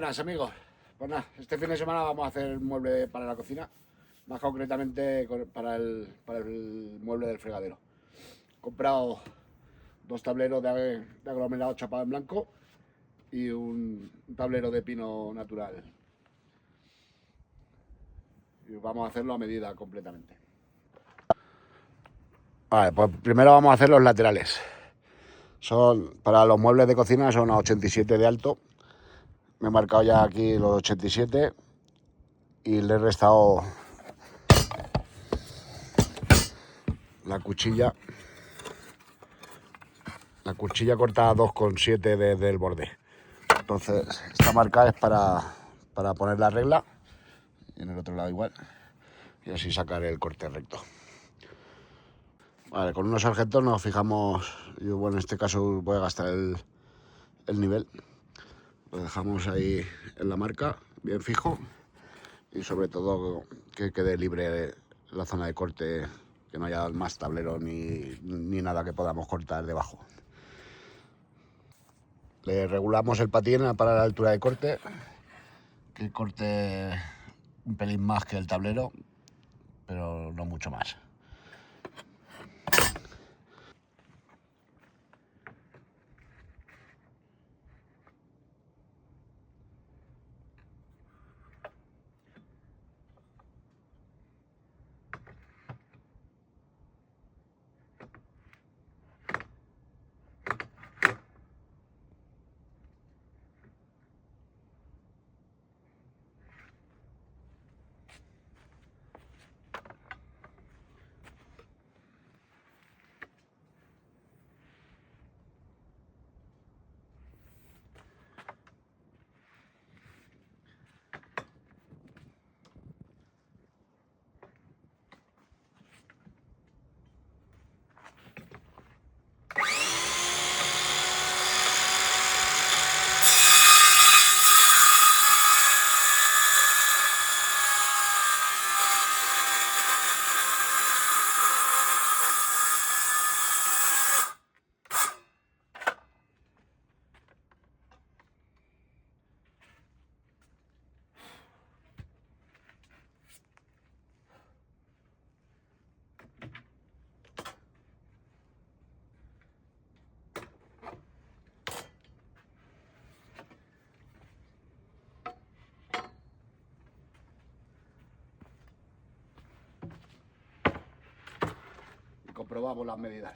Buenas amigos, pues nada, este fin de semana vamos a hacer mueble para la cocina, más concretamente para el mueble del fregadero. He comprado dos tableros de aglomerado chapado en blanco y un tablero de pino natural. Y vamos a hacerlo a medida completamente. Vale, pues primero vamos a hacer los laterales. Para los muebles de cocina son a 87 de alto. Me he marcado ya aquí los 87 y le he restado la cuchilla corta a 2,7 desde el borde. Entonces esta marca es para poner la regla y en el otro lado igual, y así sacar el corte recto. Vale, con unos sargentos nos fijamos. Yo, bueno, en este caso voy a gastar el nivel. Lo dejamos ahí en la marca, bien fijo, y sobre todo que quede libre la zona de corte, que no haya más tablero ni nada que podamos cortar debajo. Le regulamos el patín para la altura de corte, que corte un pelín más que el tablero, pero no mucho más. Y comprobamos las medidas.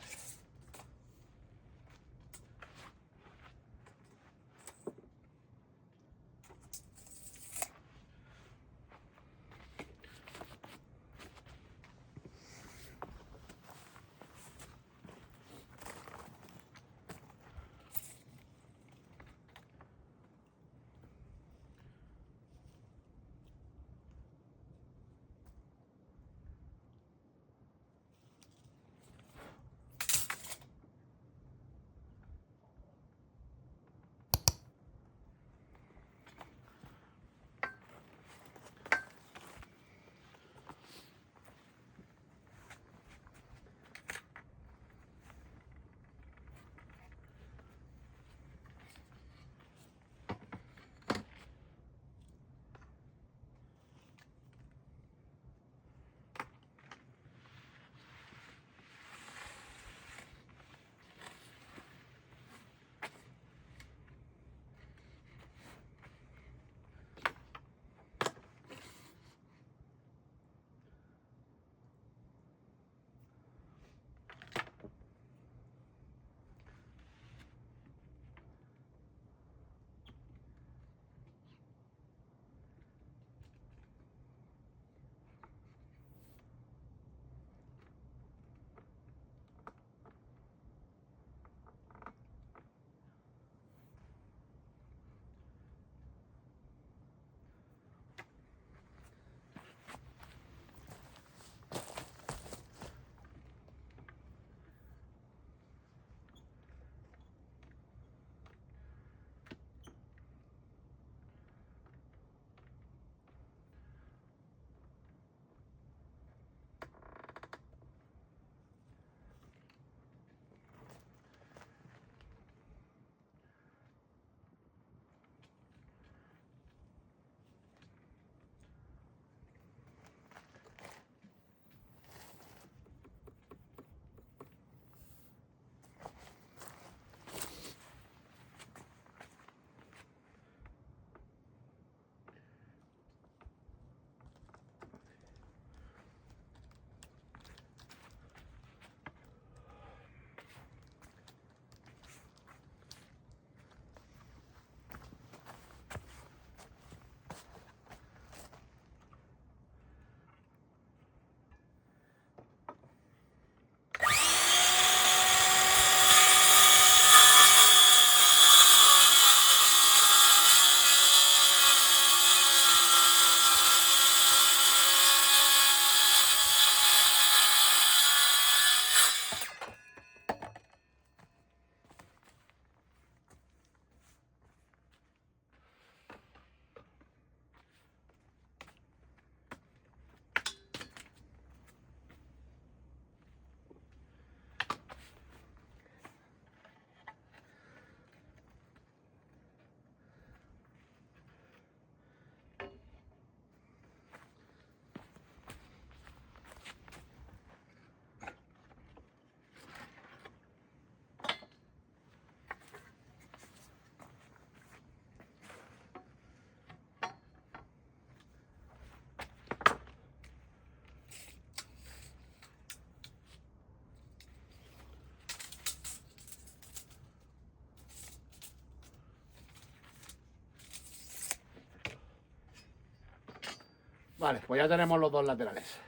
Vale, pues ya tenemos los dos laterales.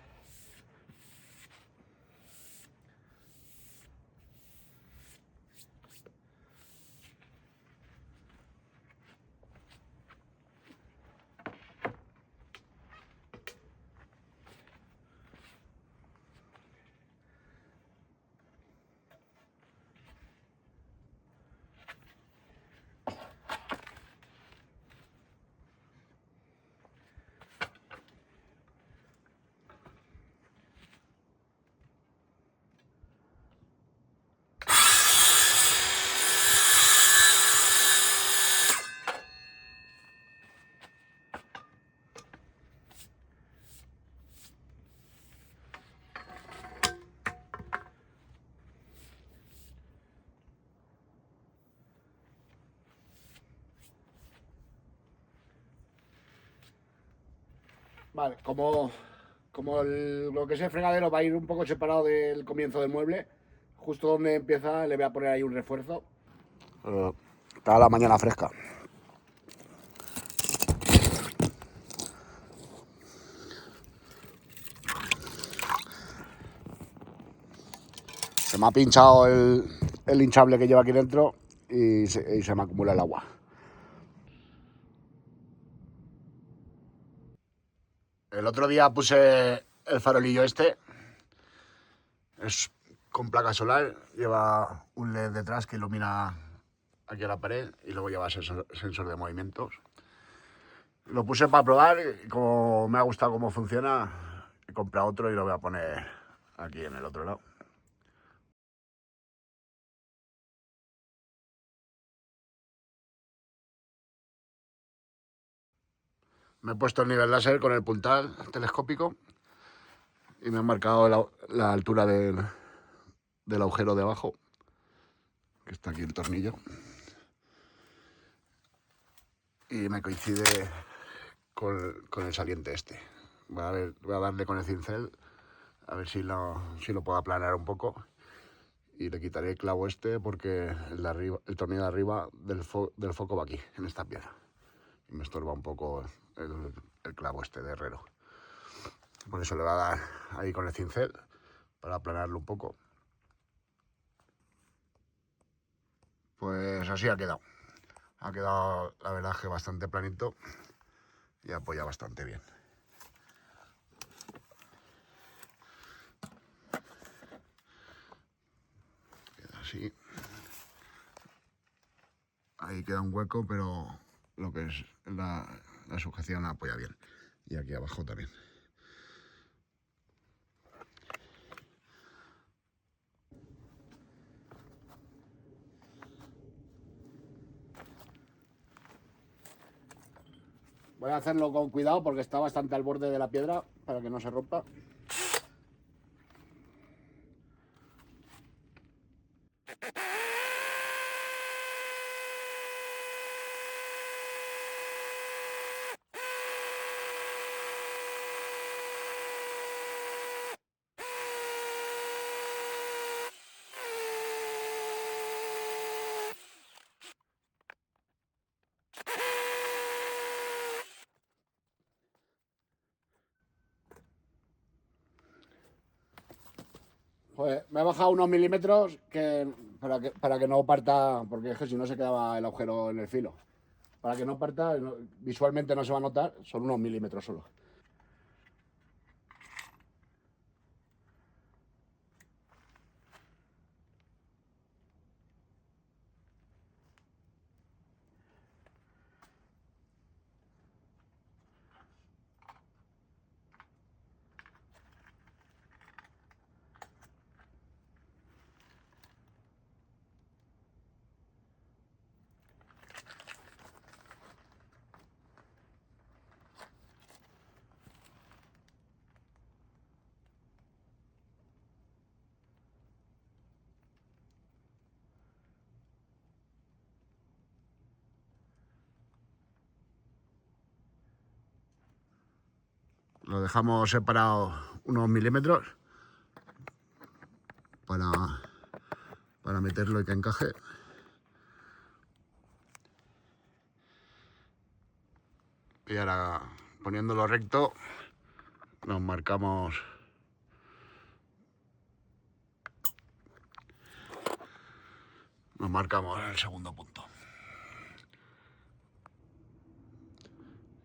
Vale, lo que es el fregadero va a ir un poco separado del comienzo del mueble, justo donde empieza le voy a poner ahí un refuerzo. Está la mañana fresca. Se me ha pinchado el hinchable que lleva aquí dentro y se me acumula el agua. El otro día puse el farolillo este. Es con placa solar, lleva un LED detrás que ilumina aquí a la pared y luego lleva sensor de movimientos. Lo puse para probar y como me ha gustado cómo funciona, he comprado otro y lo voy a poner aquí en el otro lado. Me he puesto el nivel láser con el puntal telescópico y me han marcado la altura del agujero de abajo, que está aquí el tornillo. Y me coincide con el saliente este. Voy a darle con el cincel, a ver si lo puedo aplanar un poco. Y le quitaré el clavo este porque el tornillo de arriba del foco va aquí, en esta piedra. Y me estorba un poco el clavo este de herrero. Por eso le voy a dar ahí con el cincel para aplanarlo un poco. Pues así ha quedado. Ha quedado, la verdad, que bastante planito y apoya bastante bien. Queda así. Ahí queda un hueco, pero lo que es la sujeción apoya bien. Y aquí abajo también. Voy a hacerlo con cuidado porque está bastante al borde de la piedra para que no se rompa. Joder, me he bajado unos milímetros para que no parta, porque es que si no se quedaba el agujero en el filo. Para que no parta, visualmente no se va a notar, son unos milímetros solo. Lo dejamos separado unos milímetros para meterlo y que encaje. Y ahora, poniéndolo recto, nos marcamos el segundo punto.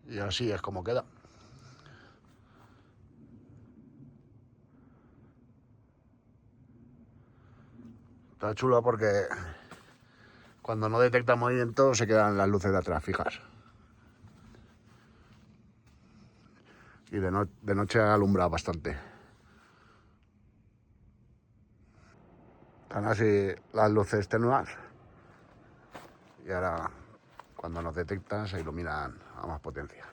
Y así es como queda. Está chulo porque cuando no detecta movimiento se quedan las luces de atrás fijas. Y de noche alumbra bastante. Están así las luces tenuas. Y ahora, cuando nos detectan, se iluminan a más potencia.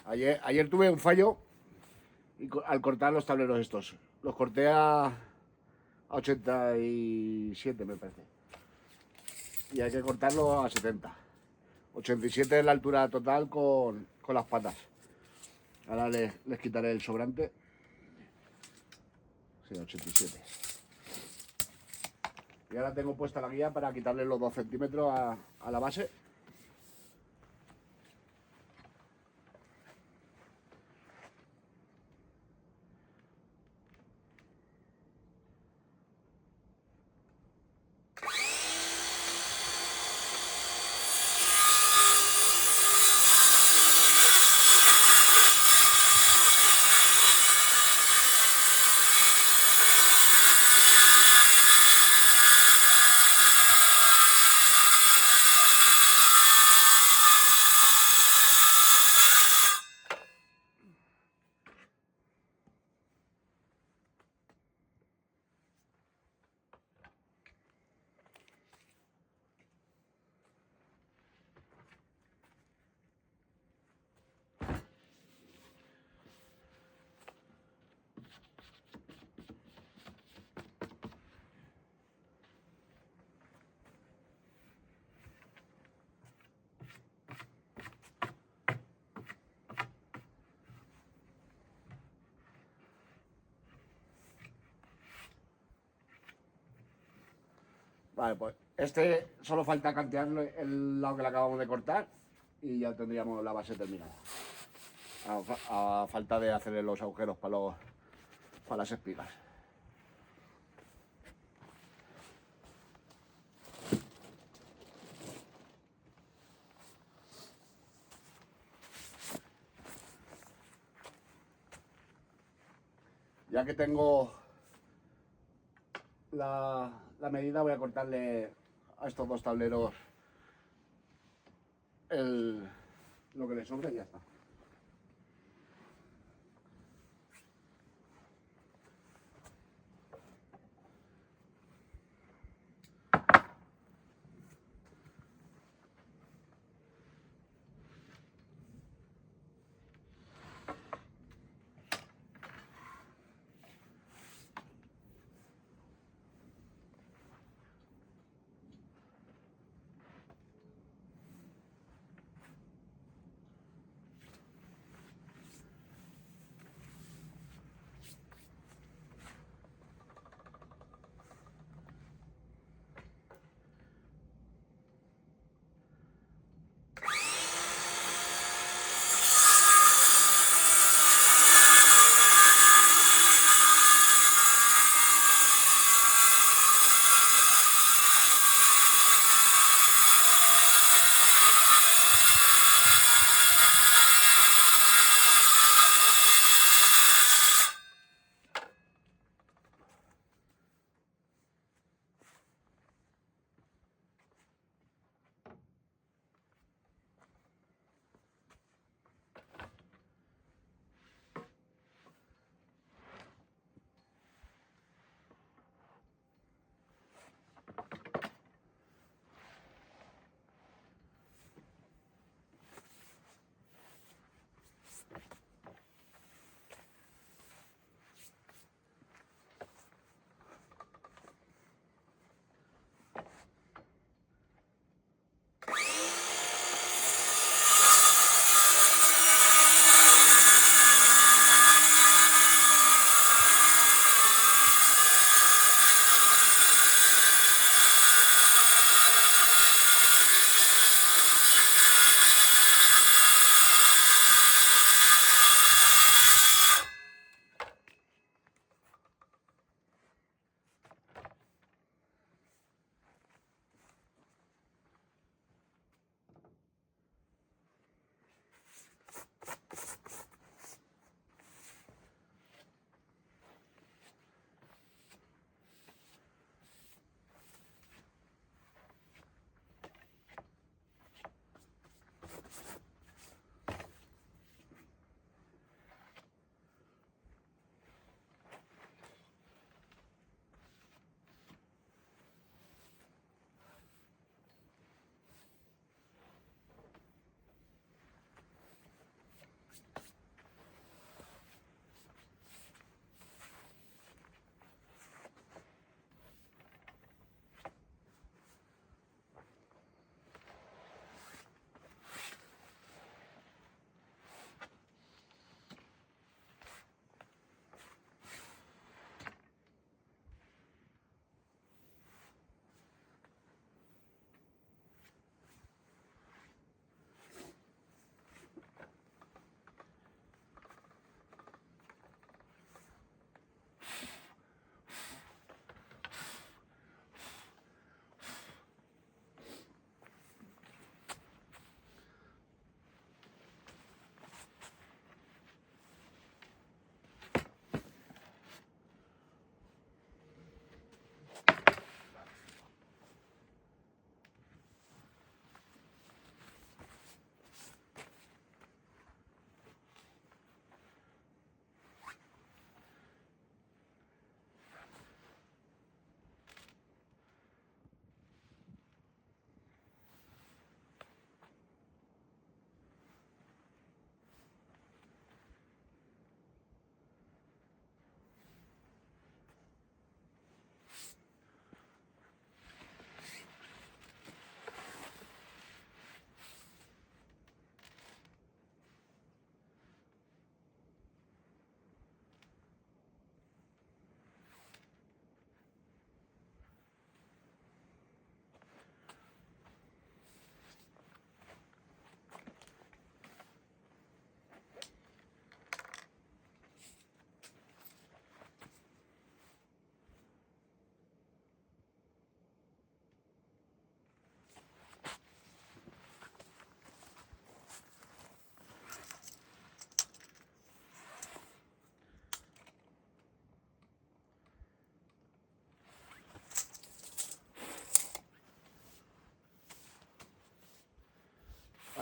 Ayer tuve un fallo y al cortar los tableros estos. Los corté a 87, me parece. Y hay que cortarlo a 70. 87 es la altura total con las patas. Ahora les quitaré el sobrante. Sí, 87. Y ahora tengo puesta la guía para quitarle los 2 centímetros a la base. Vale, pues este solo falta cantearlo el lado que le acabamos de cortar y ya tendríamos la base terminada. A falta de hacerle los agujeros para las espigas. Ya que tengo la medida, voy a cortarle a estos dos tableros lo que le sobra y ya está.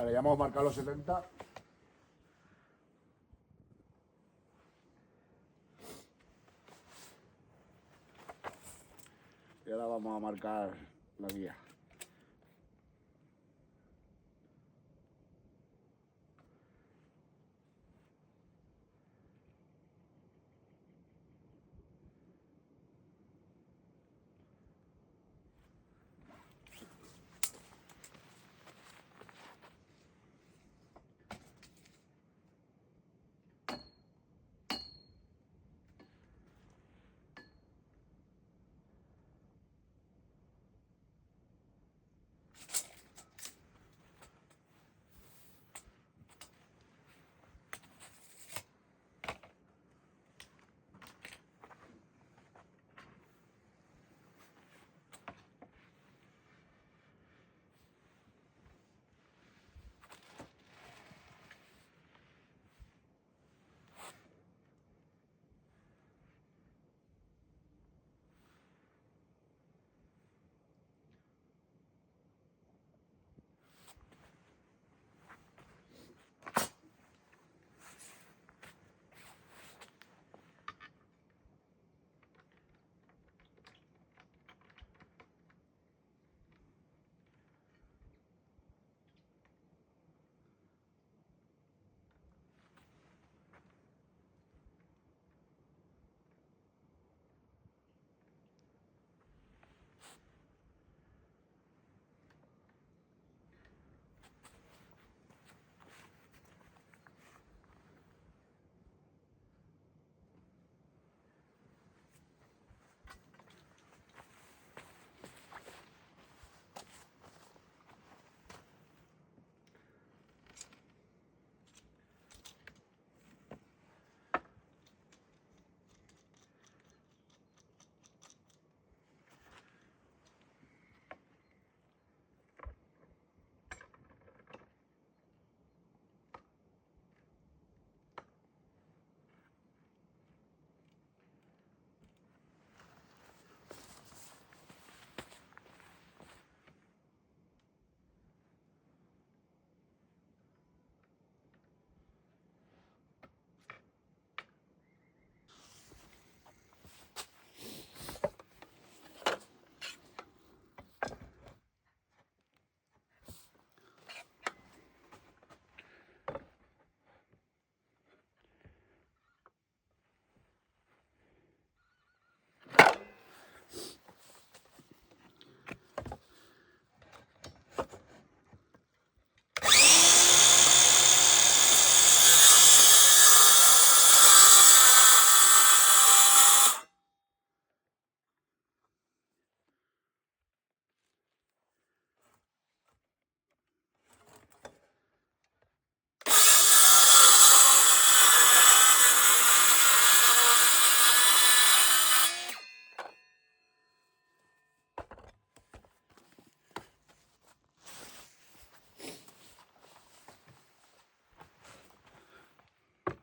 Vale, ya hemos marcado los 70. Y ahora vamos a marcar la guía.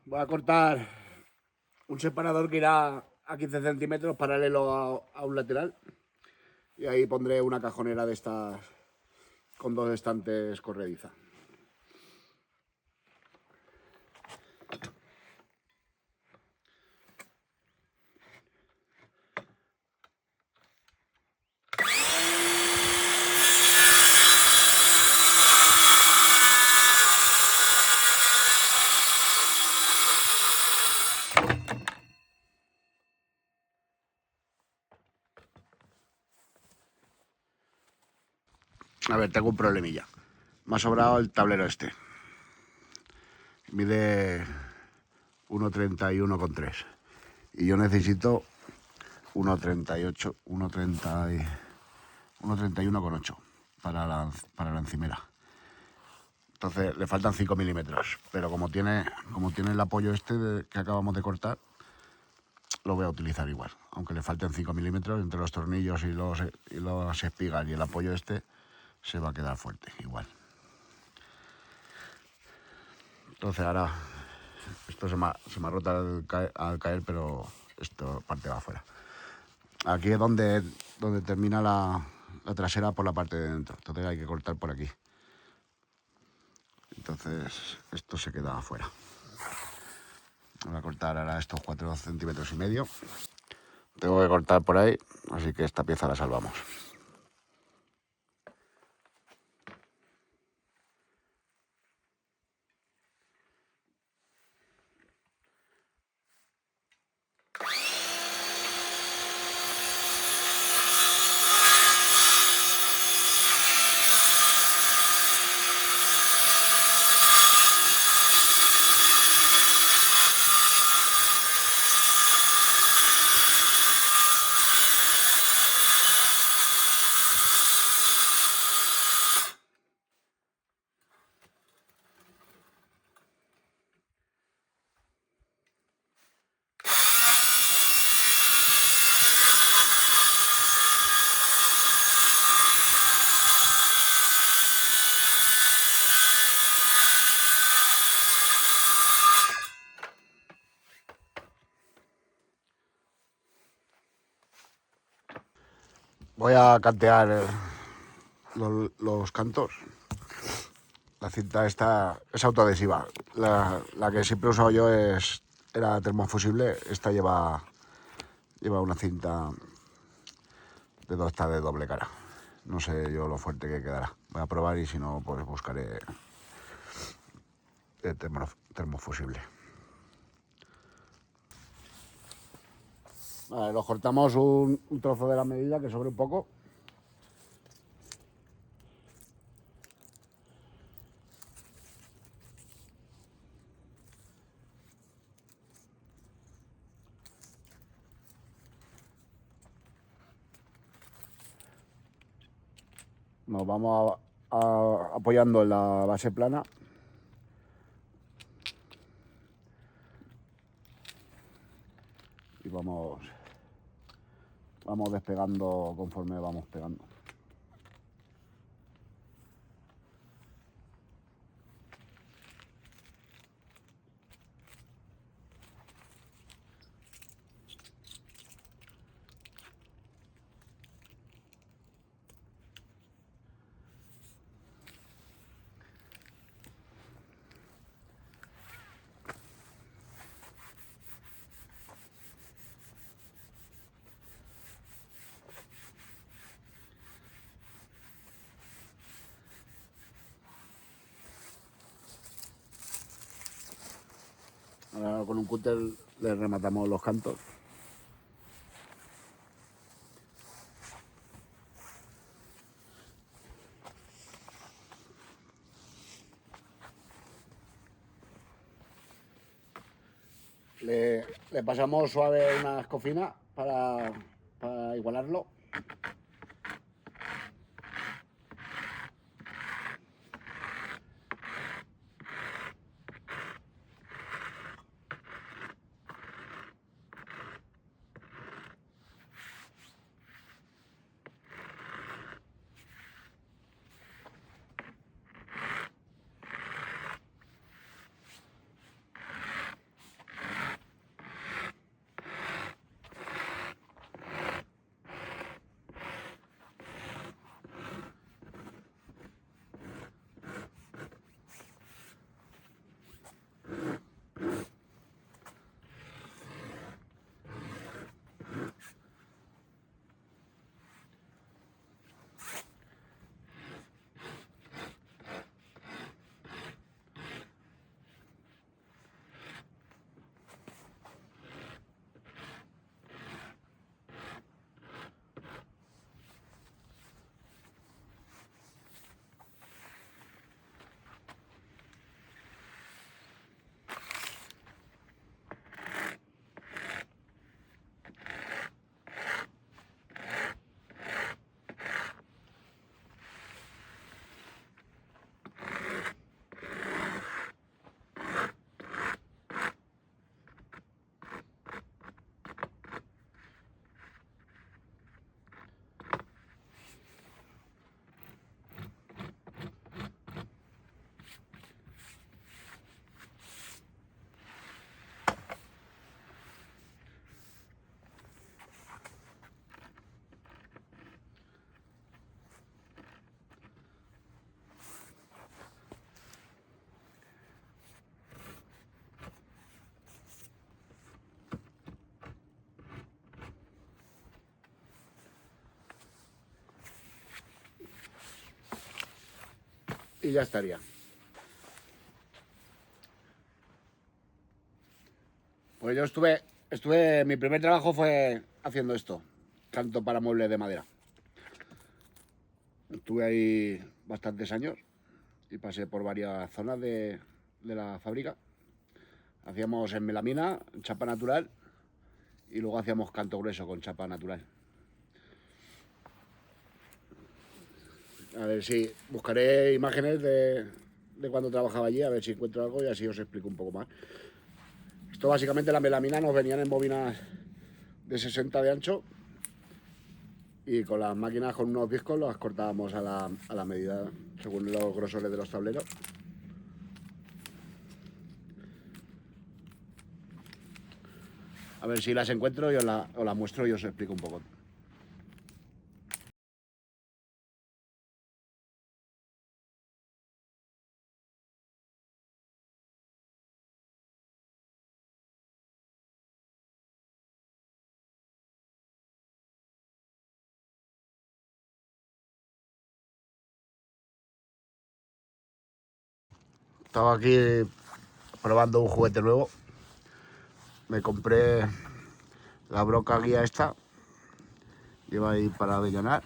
Voy a cortar un separador que irá a 15 centímetros paralelo a un lateral. Y ahí pondré una cajonera de estas con 2 estantes corrediza. A ver, tengo un problemilla. Me ha sobrado el tablero este. Mide 1,31,3. Y yo necesito 1,38, 1,31,8 para la encimera. Entonces le faltan 5 milímetros. Pero como tiene el apoyo este que acabamos de cortar, lo voy a utilizar igual. Aunque le falten 5 milímetros entre los tornillos y las espigas y el apoyo este, se va a quedar fuerte igual. Entonces ahora esto se me ha roto al caer, pero esto parte va afuera. Aquí es donde termina la trasera por la parte de dentro. Entonces hay que cortar por aquí. Entonces esto se queda afuera. Voy a cortar ahora estos 4,5 centímetros. Tengo que cortar por ahí, así que esta pieza la salvamos. Voy a cantear los cantos. La cinta esta es autoadhesiva. La que siempre he usado yo era termofusible. Esta lleva una cinta de doble cara. No sé yo lo fuerte que quedará. Voy a probar y si no, pues buscaré el termofusible. Vale, lo cortamos un trozo de la medida que sobre un poco. Nos vamos apoyando en la base plana. Y vamos despegando conforme vamos pegando. Ahora con un cúter le rematamos los cantos. Le pasamos suave una escofina para igualarlo. y ya estaría. Pues yo mi primer trabajo fue haciendo esto, canto para muebles de madera. Estuve ahí bastantes años y pasé por varias zonas de la fábrica. Hacíamos en melamina, chapa natural, y luego hacíamos canto grueso con chapa natural. A ver si buscaré imágenes de cuando trabajaba allí, a ver si encuentro algo y así os explico un poco más. Esto básicamente, la melamina nos venían en bobinas de 60 de ancho y con las máquinas, con unos discos, las cortábamos a la medida según los grosores de los tableros. A ver si las encuentro y os las muestro y os explico un poco. Estaba aquí probando un juguete nuevo. Me compré la broca guía esta. Lleva ahí para avellanar.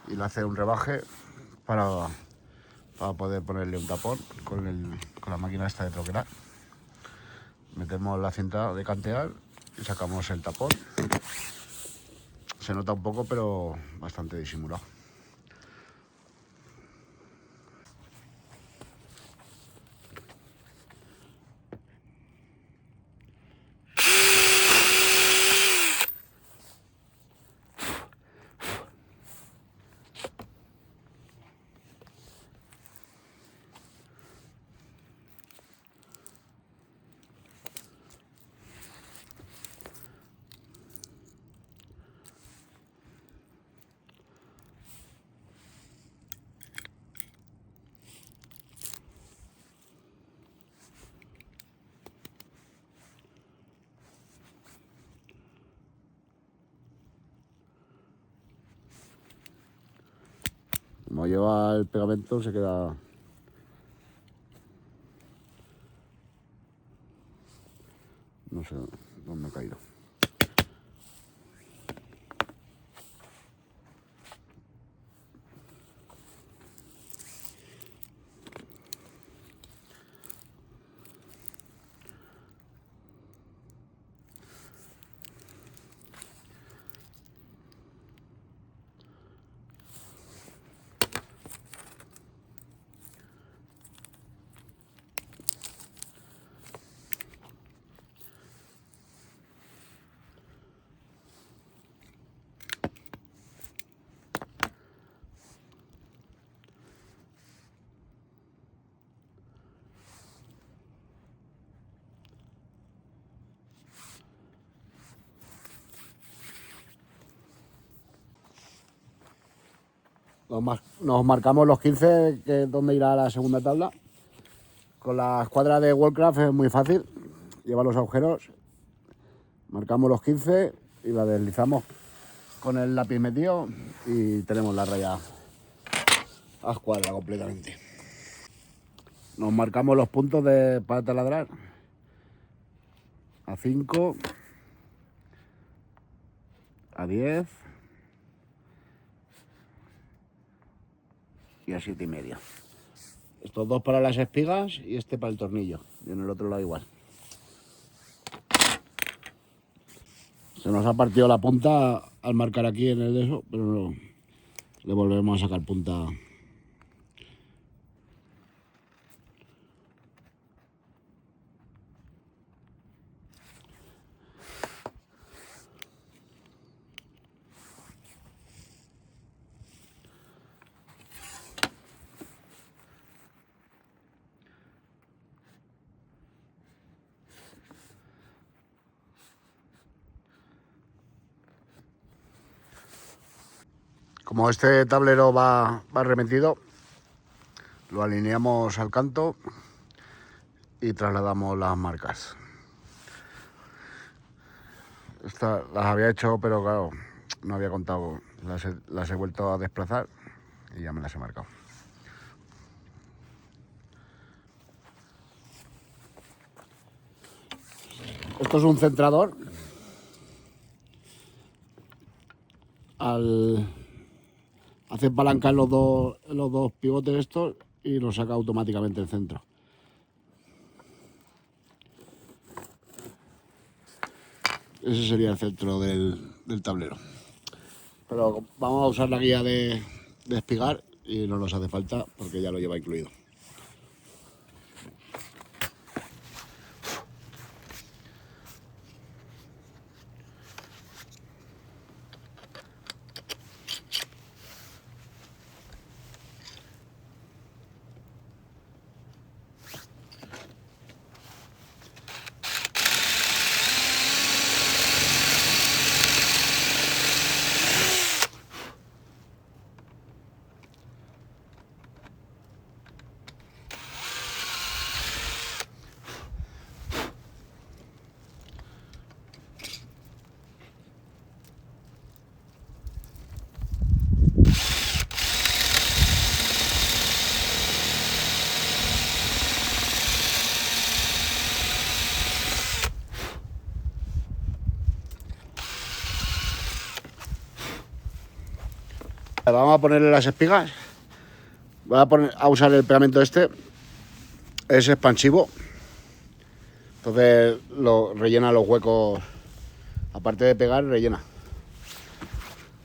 Y le hace un rebaje para poder ponerle un tapón con la máquina esta de troquelar. Metemos la cinta de cantear y sacamos el tapón. Se nota un poco, pero bastante disimulado. Como lleva el pegamento, se queda... No sé dónde ha caído. Nos marcamos los 15, que es donde irá la segunda tabla. Con la escuadra de Worldcraft es muy fácil. Lleva los agujeros. Marcamos los 15 y la deslizamos con el lápiz metido y tenemos la raya a escuadra completamente. Nos marcamos los puntos para taladrar. A 5, a 10 y a 7,5. Estos dos para las espigas y este para el tornillo. Y en el otro lado igual. Se nos ha partido la punta al marcar aquí en el eso, pero no, le volvemos a sacar punta. Como este tablero va remetido, lo alineamos al canto y trasladamos las marcas. Estas las había hecho, pero claro, no había contado. Las he vuelto a desplazar y ya me las he marcado. Esto es un centrador. Hace palanca en los dos pivotes estos y lo saca automáticamente el centro. Ese sería el centro del tablero. Pero vamos a usar la guía de espigar y no nos hace falta porque ya lo lleva incluido. Vamos a ponerle las espigas. Voy a usar el pegamento este. Es expansivo. Entonces rellena los huecos. Aparte de pegar, rellena.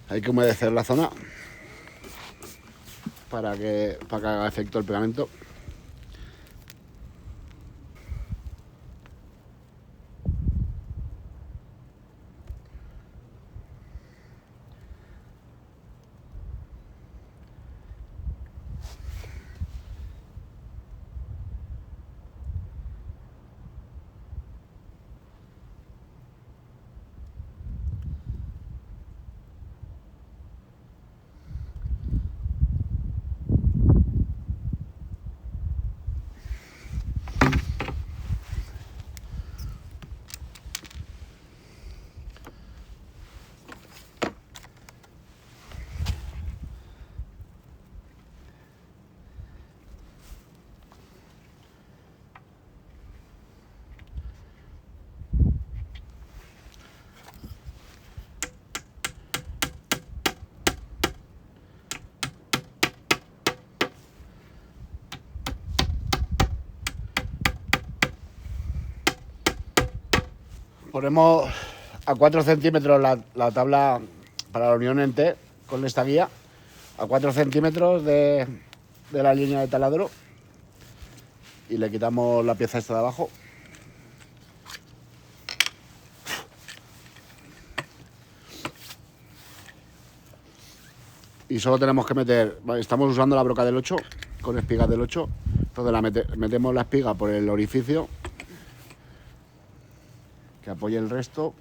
Hay que humedecer la zona para que haga efecto el pegamento. Ponemos a 4 centímetros la tabla para la unión en T con esta guía. A 4 centímetros de la línea de taladro. Y le quitamos la pieza esta de abajo. Y solo tenemos que meter, estamos usando la broca del 8 con espigas del 8. Entonces metemos la espiga por el orificio que apoye el resto.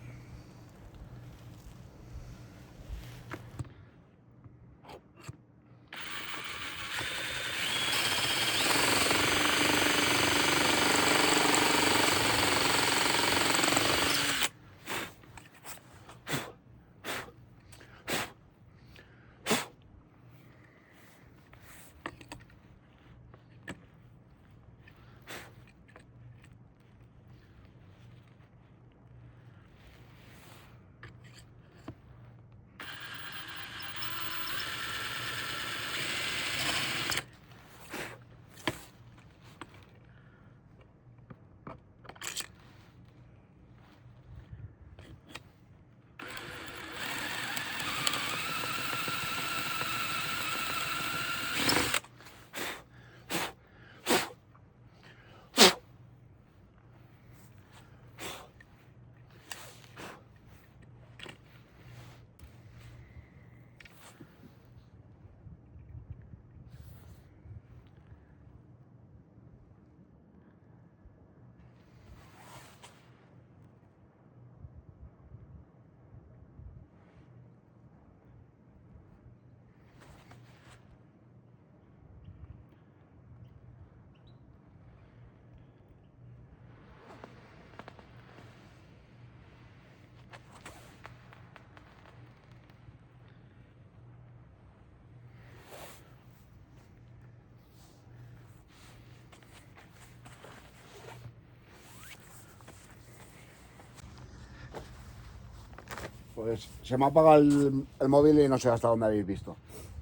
Pues se me ha apagado el móvil y no sé hasta dónde habéis visto.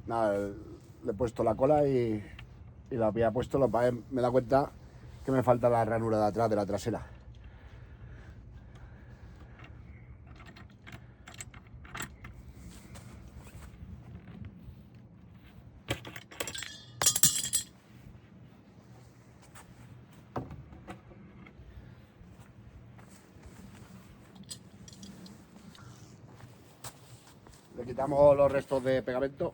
Nada, le he puesto la cola y lo había puesto, me he dado cuenta que me falta la ranura de atrás, de la trasera. Le quitamos los restos de pegamento.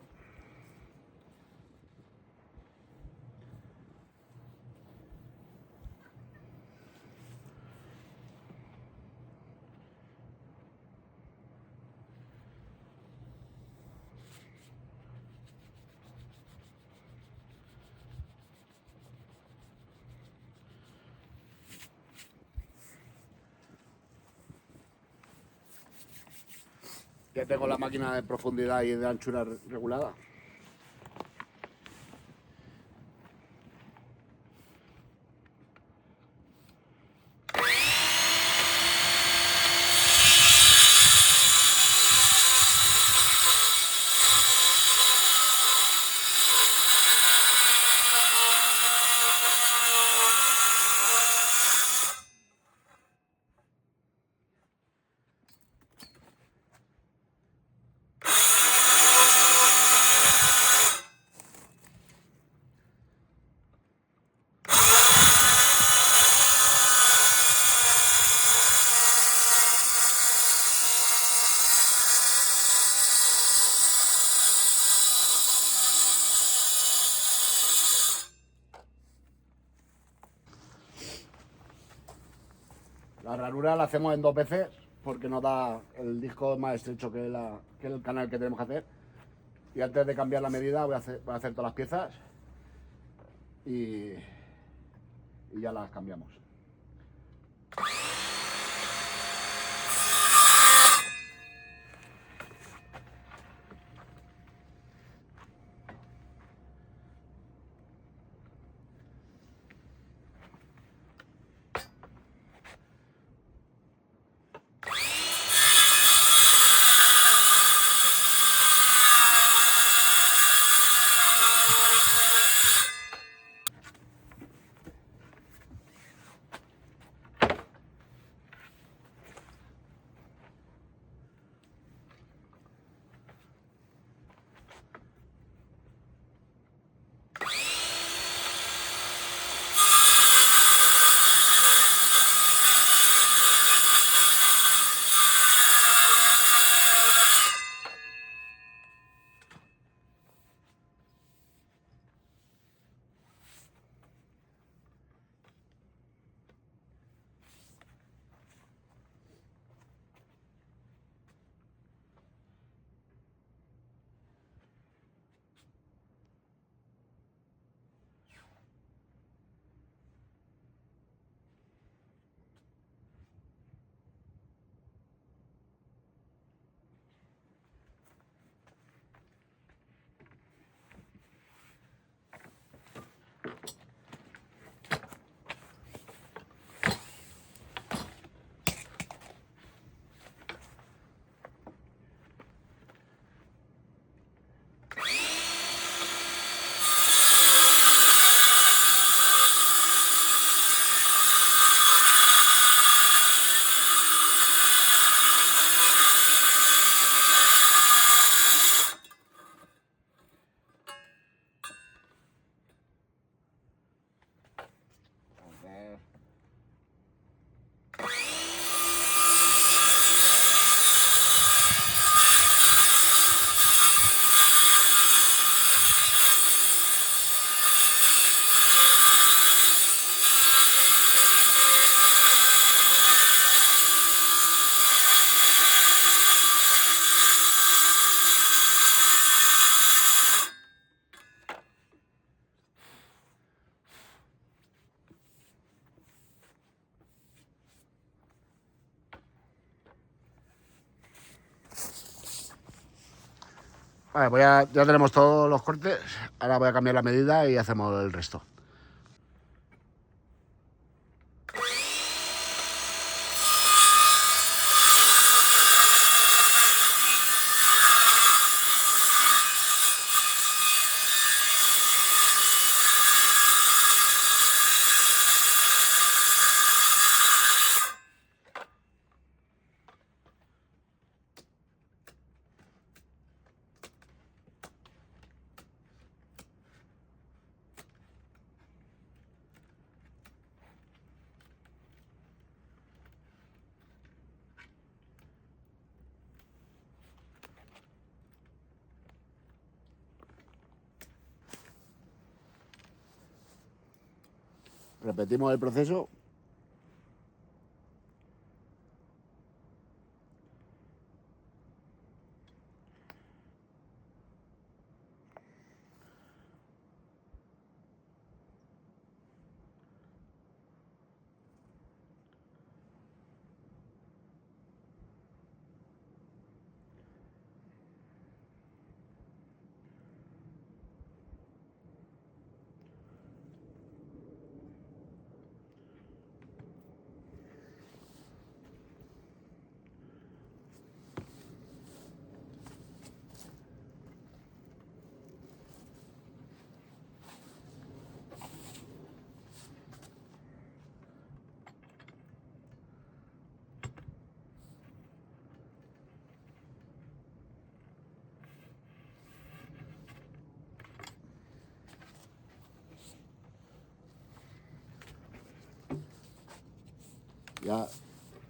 Ya tengo la máquina de profundidad y de anchura regulada. La ranura la hacemos en 2 veces porque nos da el disco más estrecho que el canal que tenemos que hacer. Y antes de cambiar la medida voy a hacer todas las piezas y ya las cambiamos. Vale, pues ya tenemos todos los cortes. Ahora voy a cambiar la medida y hacemos el resto. Repetimos el proceso.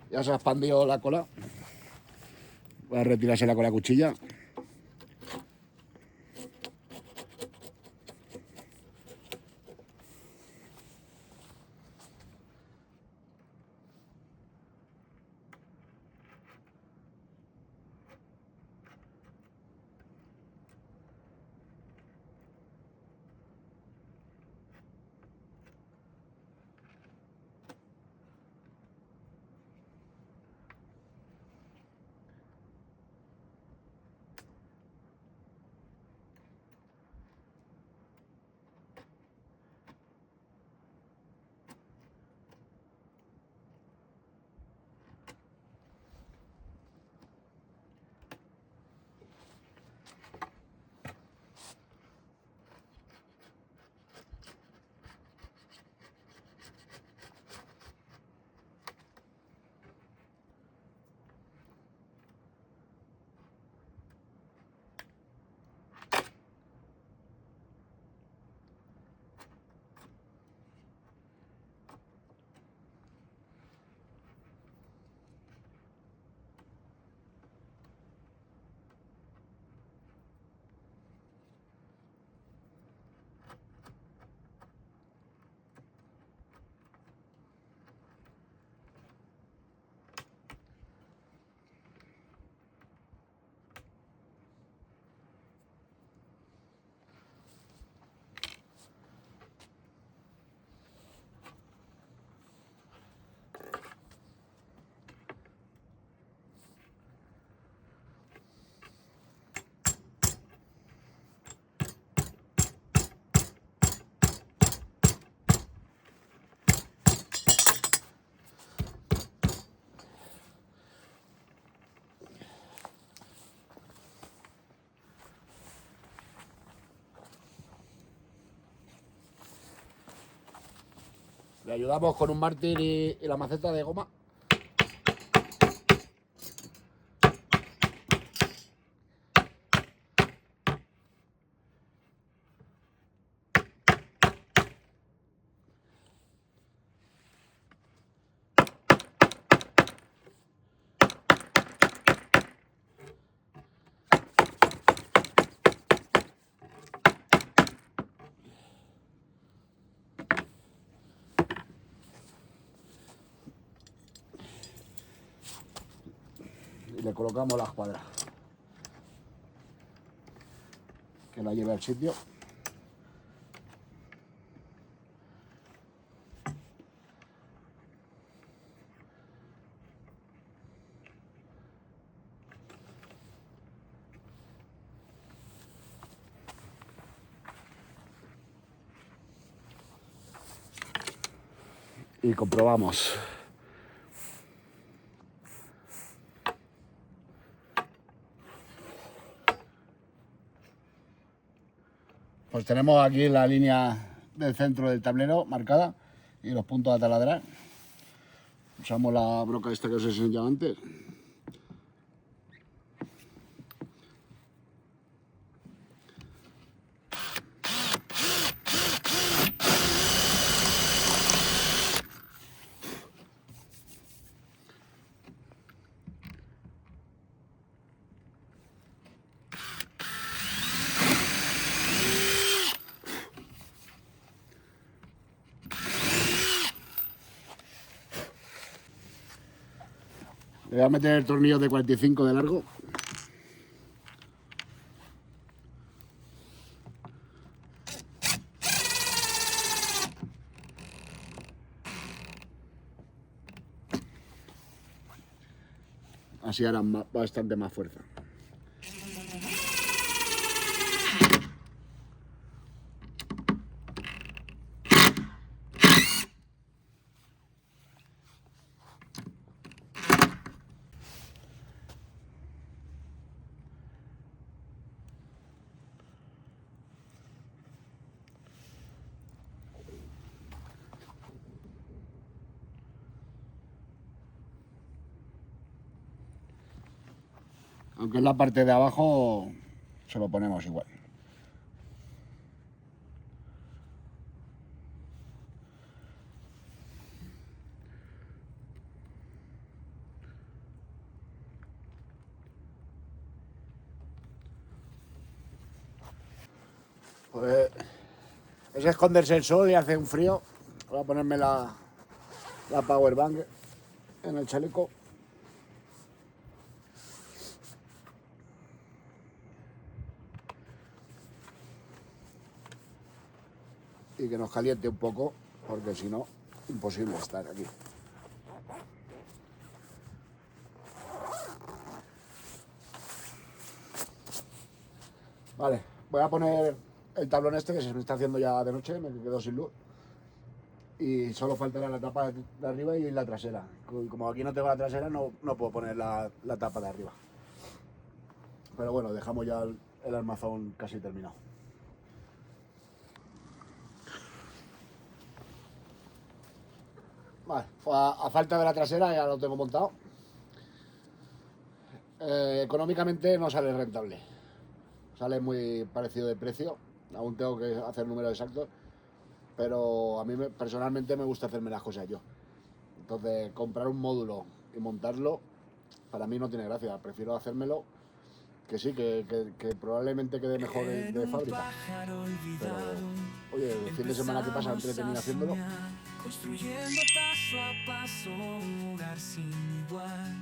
Ya se ha expandido la cola. Voy a retirársela con la cuchilla. Le ayudamos con un mártir y la maceta de goma. Y le colocamos la escuadra. Que la lleve al sitio. Y comprobamos. Pues tenemos aquí la línea del centro del tablero marcada y los puntos a taladrar. Usamos la broca esta que os he enseñado antes. Le voy a meter el tornillo de 45 de largo. Así hará bastante más fuerza. Aunque en la parte de abajo se lo ponemos igual. Pues es esconderse el sol y hace un frío. Voy a ponerme la power bank en el chaleco. Y que nos caliente un poco, porque si no, imposible estar aquí. Vale, voy a poner el tablón este que se me está haciendo ya de noche, me quedo sin luz. Y solo faltará la tapa de arriba y la trasera. Como aquí no tengo la trasera, no puedo poner la tapa de arriba. Pero bueno, dejamos ya el armazón casi terminado. Vale, pues a falta de la trasera ya lo tengo montado. Económicamente no sale rentable. Sale muy parecido de precio. Aún tengo que hacer números exactos. Pero a mí personalmente me gusta hacerme las cosas yo. Entonces, comprar un módulo y montarlo, para mí no tiene gracia. Prefiero hacérmelo, que sí, que probablemente quede mejor de fábrica. Pero, oye, el fin de semana que pasa entretenido haciéndolo. Construyendo paso a paso un hogar sin igual.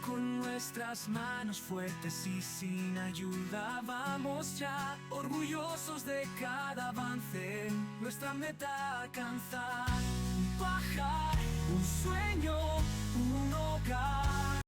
Con nuestras manos fuertes y sin ayuda vamos ya, orgullosos de cada avance, nuestra meta alcanzar. Bajar un sueño, un hogar.